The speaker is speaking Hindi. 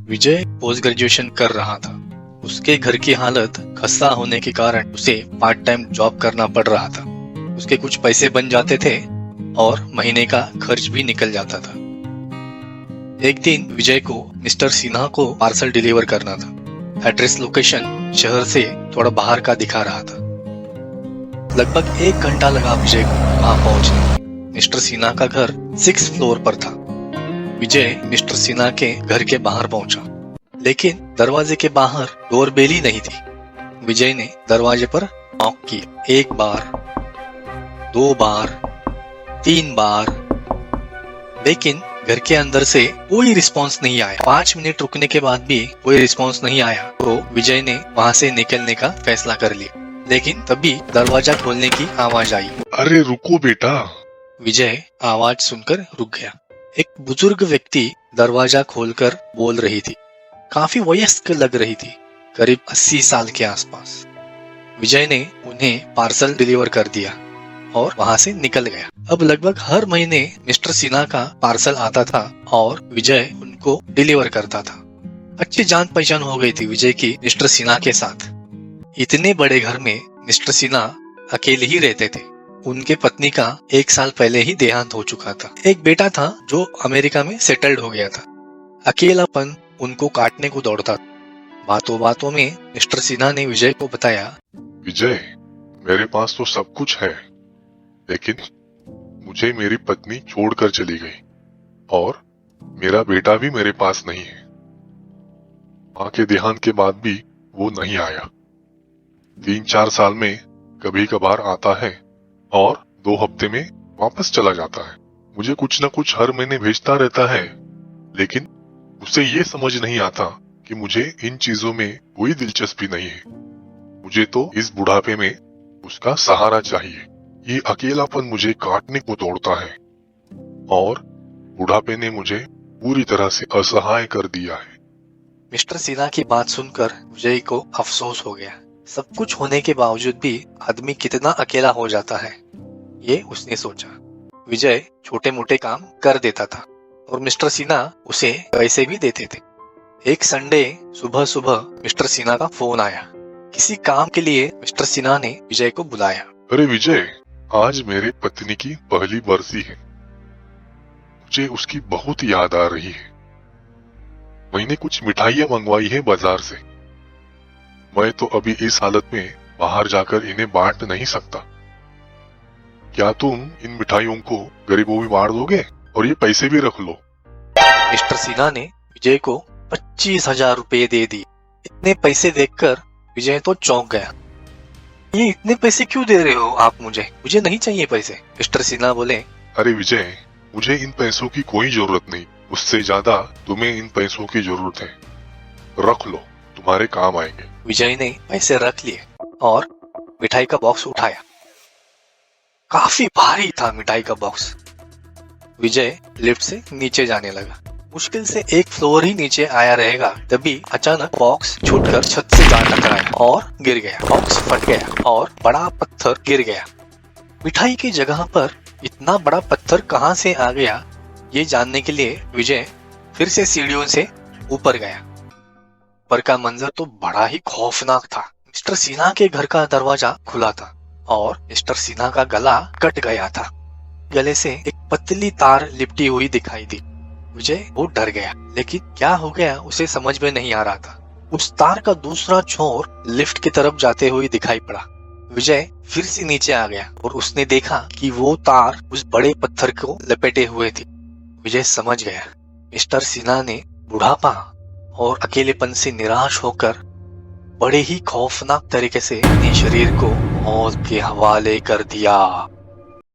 विजय पोस्ट ग्रेजुएशन कर रहा था। उसके घर की हालत खस्ता होने के कारण उसे पार्ट टाइम जॉब करना पड़ रहा था। उसके कुछ पैसे बन जाते थे और महीने का खर्च भी निकल जाता था। एक दिन विजय को मिस्टर सिन्हा को पार्सल डिलीवर करना था। एड्रेस लोकेशन शहर से थोड़ा बाहर का दिखा रहा था। लगभग 1 घंटा लगा विजय को वहां पहुंचने। मिस्टर सिन्हा का घर 6th फ्लोर पर था। विजय मिस्टर सिन्हा के घर के बाहर पहुंचा, लेकिन दरवाजे के बाहर डोर बेल ही नहीं थी। विजय ने दरवाजे पर नॉक किया। 1 बार, 2 बार, 3 बार, लेकिन घर के अंदर से कोई रिस्पांस नहीं आया। 5 मिनट रुकने के बाद भी कोई रिस्पांस नहीं आया तो विजय ने वहां से निकलने का फैसला कर लिया। लेकिन तभी दरवाजा खोलने की आवाज आई। अरे रुको बेटा। विजय आवाज सुनकर रुक गया। एक बुजुर्ग व्यक्ति दरवाजा खोलकर बोल रही थी। काफी वयस्क लग रही थी, करीब 80 साल के आसपास। विजय ने उन्हें पार्सल डिलीवर कर दिया और वहां से निकल गया। अब लगभग हर महीने मिस्टर सिन्हा का पार्सल आता था और विजय उनको डिलीवर करता था। अच्छी जान पहचान हो गई थी विजय की मिस्टर सिन्हा के साथ। इतने बड़े घर में मिस्टर सिन्हा अकेले ही रहते थे। उनके पत्नी का 1 साल पहले ही देहांत हो चुका था। एक बेटा था जो अमेरिका में सेटल्ड हो गया था। अकेलापन उनको काटने को दौड़ता था। बातों बातों में मिस्टर सिन्हा ने विजय को बताया, विजय, मेरे पास तो सब कुछ है, लेकिन मुझे मेरी पत्नी छोड़कर चली गई और मेरा बेटा भी मेरे पास नहीं है। माँ के देहांत के बाद भी वो नहीं आया। 3-4 साल में कभी कभार आता है और 2 हफ्ते में वापस चला जाता है। मुझे कुछ न कुछ हर महीने भेजता रहता है, लेकिन उसे ये समझ नहीं आता कि मुझे इन चीजों में कोई दिलचस्पी नहीं है। मुझे तो इस बुढ़ापे में उसका सहारा चाहिए। ये अकेलापन मुझे काटने को दौड़ता है और बुढ़ापे ने मुझे पूरी तरह से असहाय कर दिया है। मिस्टर सिन्हा की बात सुनकर विजय को अफसोस हो गया। सब कुछ होने के बावजूद भी आदमी कितना अकेला हो जाता है, ये उसने सोचा। विजय छोटे मोटे काम कर देता था और मिस्टर सिन्हा उसे पैसे भी देते थे। एक संडे सुबह सुबह मिस्टर सिन्हा का फोन आया। किसी काम के लिए मिस्टर सिन्हा ने विजय को बुलाया। अरे विजय, आज मेरे पत्नी की पहली बरसी है। मुझे उसकी बहुत याद आ रही है। मैंने कुछ मिठाइयाँ मंगवाई है बाजार से। मैं तो अभी इस हालत में बाहर जाकर इन्हें बांट नहीं सकता। क्या तुम इन मिठाइयों को गरीबों में बांट दोगे और ये पैसे भी रख लो। मिस्टर सिन्हा ने विजय को 25,000 रुपए दे दिए। इतने पैसे देखकर विजय तो चौंक गया। ये इतने पैसे क्यों दे रहे हो आप मुझे? मुझे नहीं चाहिए पैसे। मिस्टर सिन्हा बोले, अरे विजय, मुझे इन पैसों की कोई जरूरत नहीं। उससे ज्यादा तुम्हें इन पैसों की जरूरत है। रख लो, तुम्हारे काम आएंगे। विजय ने पैसे रख लिए और मिठाई का बॉक्स उठाया। काफी भारी था मिठाई का बॉक्स। विजय लिफ्ट से नीचे जाने लगा। मुश्किल से 1 फ्लोर ही नीचे आया रहेगा, तभी अचानक बॉक्स छूटकर छत से जा टकराया और गिर गया। बॉक्स फट गया और बड़ा पत्थर गिर गया। मिठाई की जगह पर इतना बड़ा पत्थर कहां से आ गया, ये जानने के लिए विजय फिर से सीढ़ियों से ऊपर गया। ऊपर का मंजर तो बड़ा ही खौफनाक था। मिस्टर सिन्हा के घर का दरवाजा खुला था और मिस्टर सिन्हा का गला कट गया था। गले से एक पतली तार लिपटी हुई दिखाई दी। विजय बहुत डर गया, लेकिन क्या हो गया उसे समझ में नहीं आ रहा था। उस तार का दूसरा छोर लिफ्ट की तरफ जाते हुए दिखाई पड़ा। विजय फिर से नीचे आ गया और उसने देखा कि वो तार उस बड़े पत्थर को लपेटे हुए थी। विजय समझ गया, मिस्टर सिन्हा ने बुढ़ापा और अकेलेपन से निराश होकर बड़े ही खौफनाक तरीके से अपने शरीर को मौत के हवाले कर दिया।